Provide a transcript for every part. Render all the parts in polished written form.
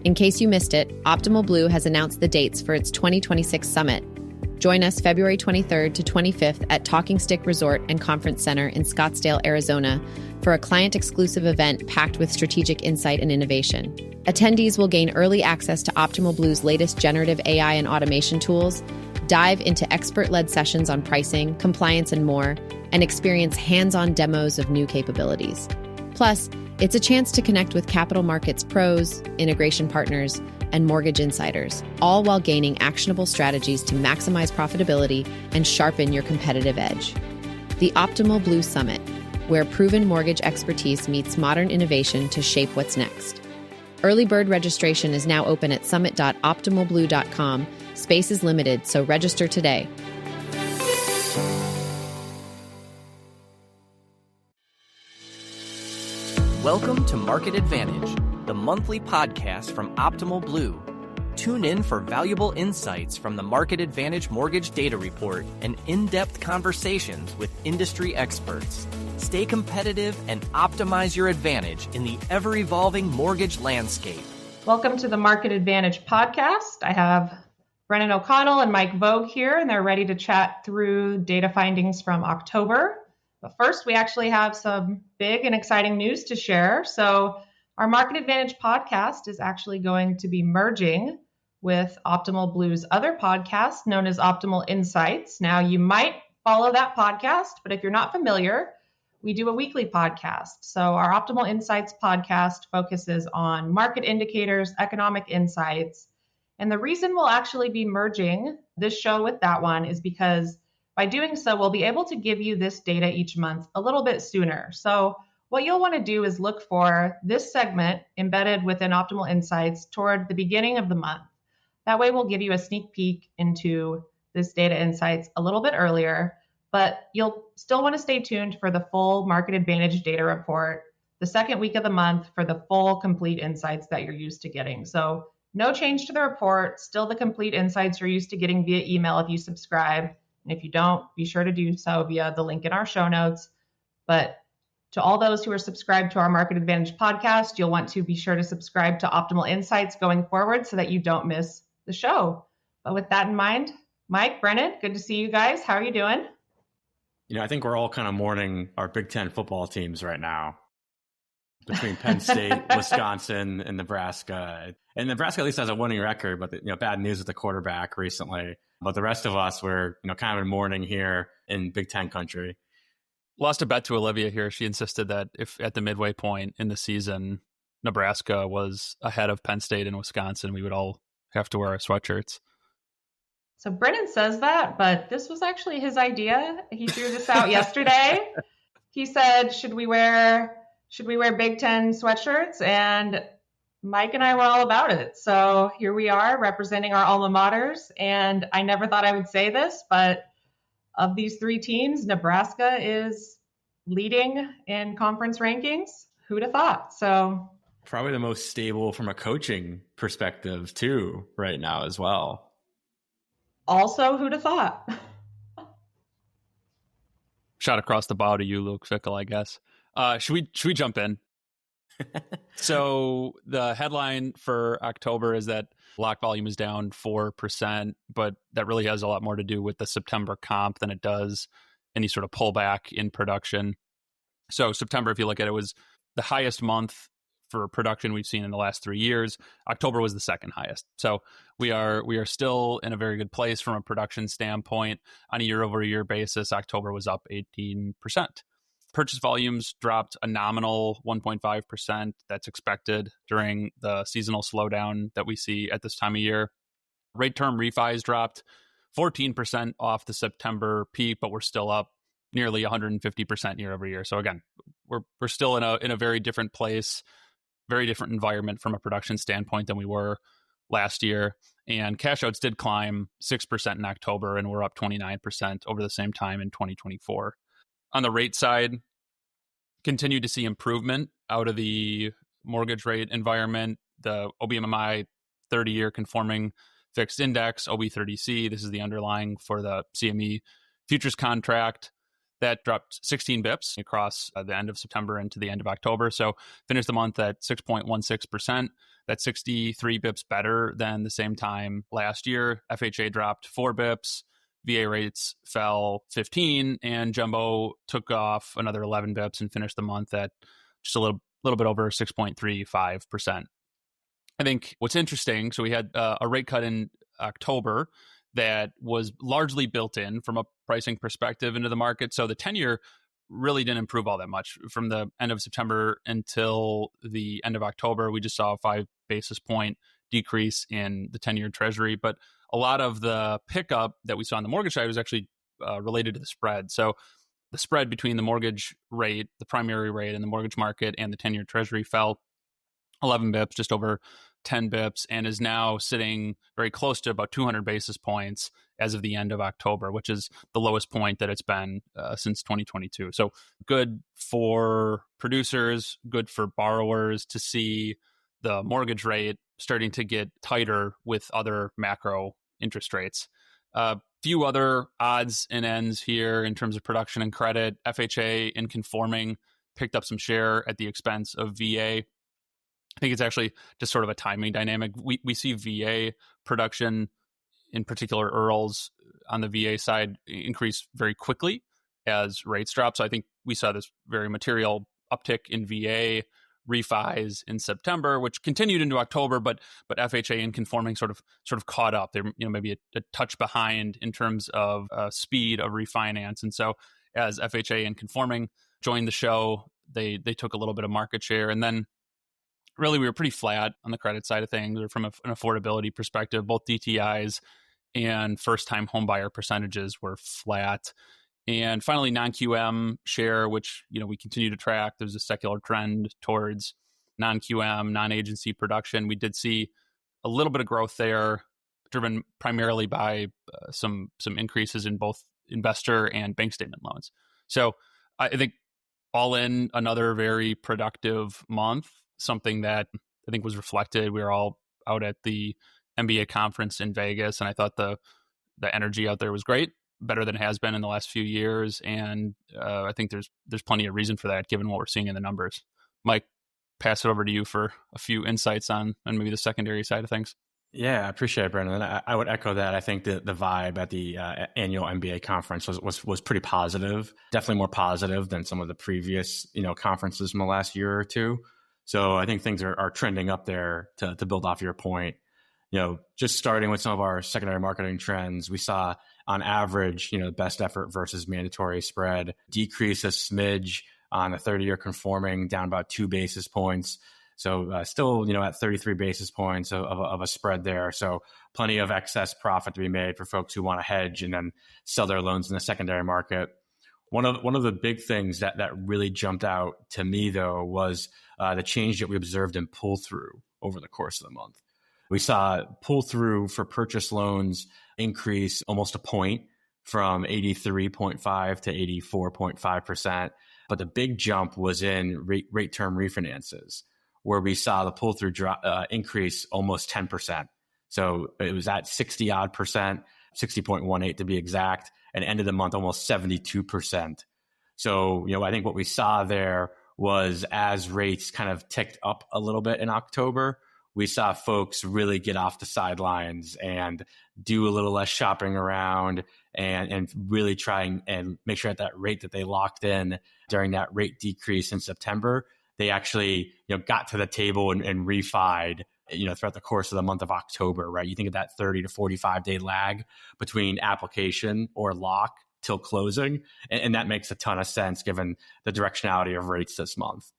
In case you missed it, Optimal Blue has announced the dates for its 2026 summit. Join us February 23rd to 25th at Talking Stick Resort and Conference Center in Scottsdale, Arizona, for a client-exclusive event packed with strategic insight and innovation. Attendees will gain early access to Optimal Blue's latest generative AI and automation tools, dive into expert-led sessions on pricing, compliance, and more, and experience hands-on demos of new capabilities. Plus, it's a chance to connect with capital markets pros, integration partners, and mortgage insiders, all while gaining actionable strategies to maximize profitability and sharpen your competitive edge. The Optimal Blue Summit, where proven mortgage expertise meets modern innovation to shape what's next. Early bird registration is now open at summit.optimalblue.com. Space is limited, so register today. Welcome to Market Advantage, the monthly podcast from Optimal Blue. Tune in for valuable insights from the Market Advantage Mortgage Data Report and in-depth conversations with industry experts. Stay competitive and optimize your advantage in the ever-evolving mortgage landscape. Welcome to the Market Advantage podcast. I have Brennan O'Connell and Mike Vough here, and they're ready to chat through data findings from October. But first, we actually have some big and exciting news to share. So our Market Advantage podcast is actually going to be merging with Optimal Blue's other podcast known as Optimal Insights. Now, you might follow that podcast, but if you're not familiar, we do a weekly podcast. So our Optimal Insights podcast focuses on market indicators, economic insights. And the reason we'll actually be merging this show with that one is because by doing so, we'll be able to give you this data each month a little bit sooner. So what you'll want to do is look for this segment embedded within Optimal Insights toward the beginning of the month. That way we'll give you a sneak peek into this data insights a little bit earlier, but you'll still want to stay tuned for the full Market Advantage data report the second week of the month for the full complete insights that you're used to getting. So no change to the report, still the complete insights you're used to getting via email if you subscribe. And if you don't, be sure to do so via the link in our show notes. But to all those who are subscribed to our Market Advantage podcast, you'll want to be sure to subscribe to Optimal Insights going forward so that you don't miss the show. But with that in mind, Mike, Brennan, good to see you guys. How are you doing? I think we're all kind of mourning our Big Ten football teams right now between Penn State, Wisconsin, and Nebraska. And Nebraska at least has a winning record, but bad news with the quarterback recently. But the rest of us, we're kind of in mourning here in Big Ten country. Lost a bet to Olivia here. She insisted that if at the midway point in the season, Nebraska was ahead of Penn State and Wisconsin, we would all have to wear our sweatshirts. So Brennan says that, but this was actually his idea. He threw this out yesterday. He said, should we wear Big Ten sweatshirts? And Mike and I were all about it. So here we are representing our alma maters. And I never thought I would say this, but of these three teams, Nebraska is leading in conference rankings. Who'd have thought? So probably the most stable from a coaching perspective too right now as well. Also, who'd have thought? Shot across the bow to you, Luke Fickle, I guess. Should we jump in? So the headline for October is that lock volume is down 4%, but that really has a lot more to do with the September comp than it does any sort of pullback in production. So September, if you look at it, was the highest month for production we've seen in the last 3 years. October was the second highest. So we are still in a very good place from a production standpoint. On a year-over-year basis, October was up 18%. Purchase volumes dropped a nominal 1.5%. That's expected during the seasonal slowdown that we see at this time of year. Rate term refis dropped 14% off the September peak, but we're still up nearly 150% year over year. So again, we're still in a very different place, very different environment from a production standpoint than we were last year. And cash outs did climb 6% in October, and we're up 29% over the same time in 2024. On the rate side, continue to see improvement out of the mortgage rate environment. The OBMMI 30-year conforming fixed index, OB30C, this is the underlying for the CME futures contract. That dropped 16 bips across the end of September into the end of October. So finished the month at 6.16%. That's 63 bips better than the same time last year. FHA dropped 4 bips. VA rates fell 15, and jumbo took off another 11 bips and finished the month at just a little bit over 6.35%. I think what's interesting, so we had a rate cut in October that was largely built in from a pricing perspective into the market. So the 10-year really didn't improve all that much. From the end of September until the end of October, we just saw a 5 basis point decrease in the 10-year Treasury. But a lot of the pickup that we saw on the mortgage side was actually related to the spread. So the spread between the mortgage rate, the primary rate in the mortgage market, and the 10-year Treasury fell 11 bips, just over 10 bips, and is now sitting very close to about 200 basis points as of the end of October, which is the lowest point that it's been since 2022. So good for producers, good for borrowers to see the mortgage rate starting to get tighter with other macro interest rates. Few other odds and ends here in terms of production and credit. FHA in conforming picked up some share at the expense of VA. I think it's actually just sort of a timing dynamic. We see VA production, in particular IRRRLs on the VA side, increase very quickly as rates drop. So I think we saw this very material uptick in VA refis in September, which continued into October, but FHA in conforming sort of caught up. They're maybe a touch behind in terms of speed of refinance. And so as FHA in conforming joined the show, they took a little bit of market share. And then really we were pretty flat on the credit side of things, or from an affordability perspective. Both DTIs and first-time homebuyer percentages were flat. And finally, non-QM share, which we continue to track. There's a secular trend towards non-QM, non-agency production. We did see a little bit of growth there, driven primarily by some increases in both investor and bank statement loans. So I think all in, another very productive month, something that I think was reflected. We were all out at the MBA conference in Vegas, and I thought the energy out there was great, better than it has been in the last few years. And I think there's plenty of reason for that, given what we're seeing in the numbers. Mike, pass it over to you for a few insights on maybe the secondary side of things. Yeah, I appreciate it, Brennan. I would echo that. I think the vibe at the annual MBA conference was pretty positive, definitely more positive than some of the previous conferences from the last year or two. So I think things are trending up there to build off your point. Just starting with some of our secondary marketing trends, we saw on average, best effort versus mandatory spread decrease a smidge on the 30-year conforming, down about 2 basis points. So still, at 33 basis points of a spread there. So plenty of excess profit to be made for folks who want to hedge and then sell their loans in the secondary market. One of the big things that really jumped out to me, though, was the change that we observed in pull-through over the course of the month. We saw pull-through for purchase loans increase almost a point from 83.5 to 84.5%. But the big jump was in rate term refinances, where we saw the pull-through increase almost 10%. So it was at 60 odd percent, 60.18 to be exact, and ended the month almost 72%. So, I think what we saw there was as rates kind of ticked up a little bit in October, we saw folks really get off the sidelines and do a little less shopping around and really try and make sure at that rate that they locked in during that rate decrease in September, they actually got to the table and refied throughout the course of the month of October, right? You think of that 30 to 45 day lag between application or lock till closing. And that makes a ton of sense given the directionality of rates this month.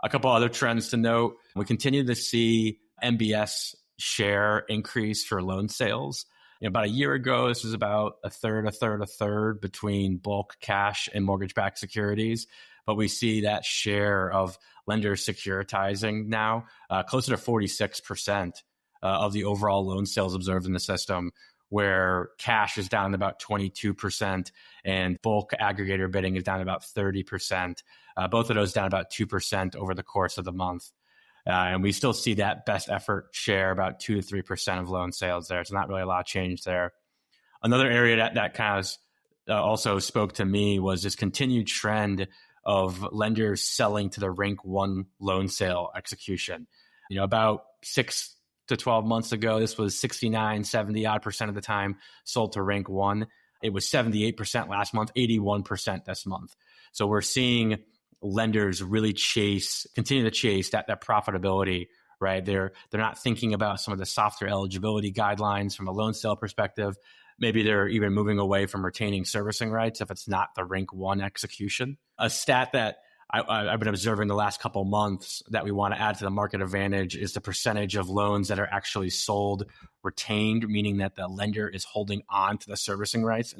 A couple other trends to note. We continue to see MBS share increase for loan sales. About a year ago, this was about a third between bulk cash and mortgage-backed securities. But we see that share of lenders securitizing now closer to 46% of the overall loan sales observed in the system, where cash is down about 22% and bulk aggregator bidding is down about 30%. Both of those down about 2% over the course of the month. And we still see that best effort share about 2 to 3% of loan sales there. So not really a lot of change there. Another area that kind also spoke to me was this continued trend of lenders selling to the rank 1 loan sale execution. About 6 to 12 months ago, this was 69, 70 odd percent of the time sold to rank 1. It was 78% last month, 81% this month. So we're seeing lenders really continue to chase that profitability, right? They're not thinking about some of the softer eligibility guidelines from a loan sale perspective. Maybe they're even moving away from retaining servicing rights if it's not the rank 1 execution. A stat that I've been observing the last couple months that we want to add to the market advantage is the percentage of loans that are actually sold retained, meaning that the lender is holding on to the servicing rights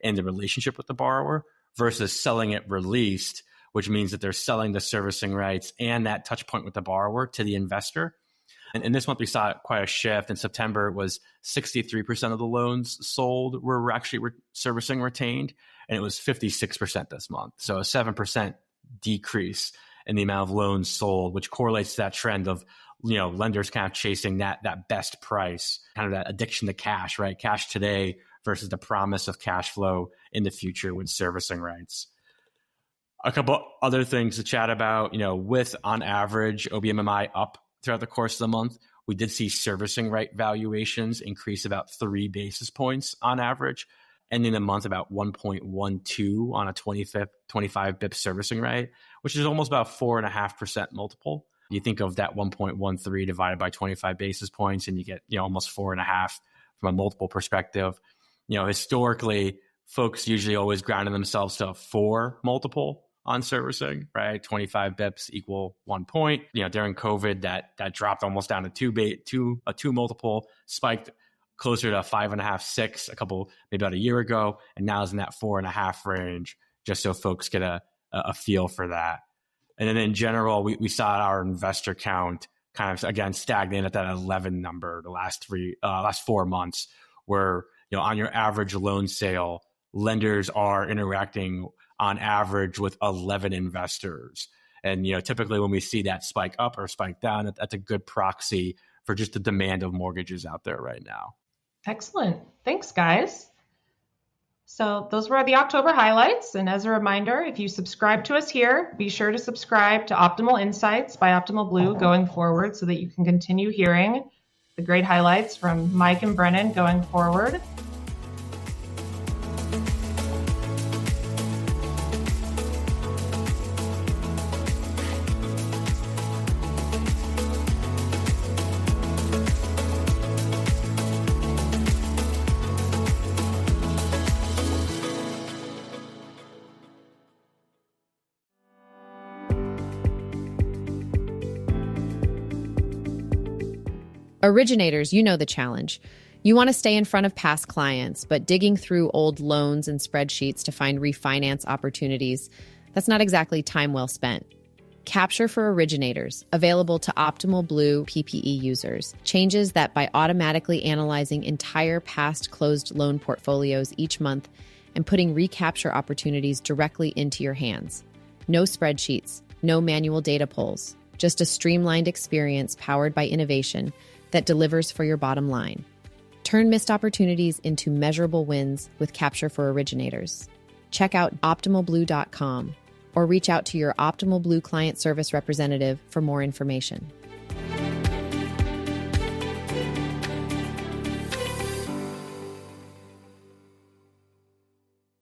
and the relationship with the borrower, versus selling it released, which means that they're selling the servicing rights and that touch point with the borrower to the investor. And this month we saw quite a shift. In September, it was 63% of the loans sold were actually servicing retained, and it was 56% this month. So a 7% decrease in the amount of loans sold, which correlates to that trend of lenders kind of chasing that best price, kind of that addiction to cash, right? Cash today versus the promise of cash flow in the future with servicing rights. A couple other things to chat about, with on average OBMMI up throughout the course of the month, we did see servicing right valuations increase about 3 basis points on average, ending the month about 1.12 on a 25 BIP servicing right, which is almost about 4.5% multiple. You think of that 1.13 divided by 25 basis points, and you get almost 4.5 from a multiple perspective. Historically, folks usually always grounded themselves to a 4 multiple on servicing, right? 25 bips equal 1 point. During COVID, that dropped almost down to a 2 multiple, spiked closer to 5.5, 6 maybe about a year ago, and now is in that 4.5 range, just so folks get a feel for that. And then in general, we saw our investor count kind of, again, stagnate at that 11 number the last 4 months, where, on your average loan sale, lenders are interacting on average with 11 investors. And, typically when we see that spike up or spike down, that's a good proxy for just the demand of mortgages out there right now. Excellent. Thanks, guys. So those were the October highlights. And as a reminder, if you subscribe to us here, be sure to subscribe to Optimal Insights by Optimal Blue going forward so that you can continue hearing the great highlights from Mike and Brennan going forward. Originators, you know the challenge. You want to stay in front of past clients, but digging through old loans and spreadsheets to find refinance opportunities, that's not exactly time well spent. Capture for Originators, available to Optimal Blue PPE users, changes that by automatically analyzing entire past closed loan portfolios each month and putting recapture opportunities directly into your hands. No spreadsheets, no manual data pulls, just a streamlined experience powered by innovation that delivers for your bottom line. Turn missed opportunities into measurable wins with Capture for Originators. Check out optimalblue.com or reach out to your Optimal Blue client service representative for more information.